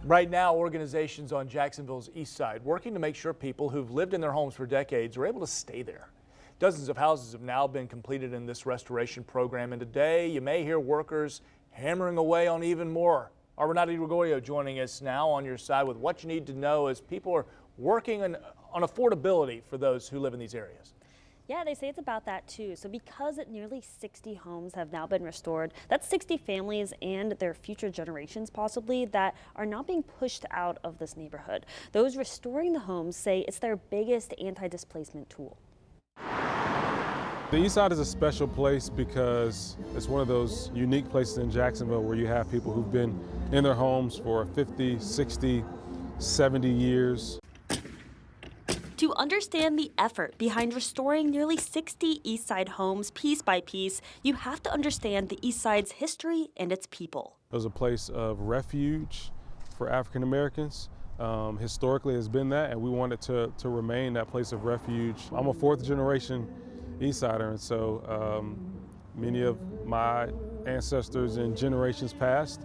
Right now, organizations on Jacksonville's east side working to make sure people who've lived in their homes for decades are able to stay there. Dozens of houses have now been completed in this restoration program, and today you may hear workers hammering away on even more. Our Renata Gregorio joining us now on your side with what you need to know as people are working on affordability for those who live in these areas. Yeah, they say it's about that too. So because nearly 60 homes have now been restored, that's 60 families and their future generations possibly that are not being pushed out of this neighborhood. Those restoring the homes say it's their biggest anti-displacement tool. The Eastside is a special place because it's one of those unique places in Jacksonville where you have people who've been in their homes for 50, 60, 70 years. To understand the effort behind restoring nearly 60 Eastside homes piece by piece, you have to understand the Eastside's history and its people. It was a place of refuge for African Americans. Historically, it's been that, and we want it to remain that place of refuge. I'm a fourth generation Eastsider, and so many of my ancestors in generations past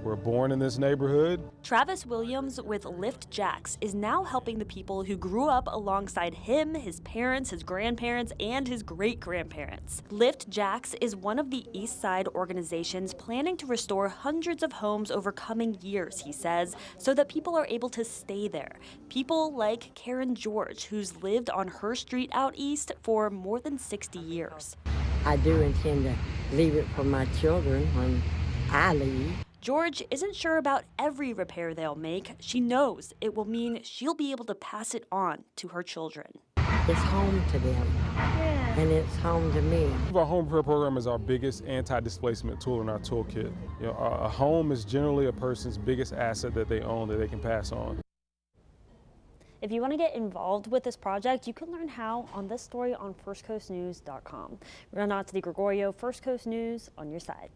were born in this neighborhood. Travis Williams with Lift Jacks is now helping the people who grew up alongside him, his parents, his grandparents, and his great-grandparents. Lift Jacks is one of the East Side organizations planning to restore hundreds of homes over coming years, he says, so that people are able to stay there. People like Karan George, who's lived on her street out east for more than 60 years. I do intend to leave it for my children when I leave. George isn't sure about every repair they'll make. She knows it will mean she'll be able to pass it on to her children. It's home to them, and it's home to me. Our home repair program is our biggest anti-displacement tool in our toolkit. You know, a home is generally a person's biggest asset that they own that they can pass on. If you want to get involved with this project, you can learn how on this story on firstcoastnews.com. Renata Gregorio, First Coast News, on your side.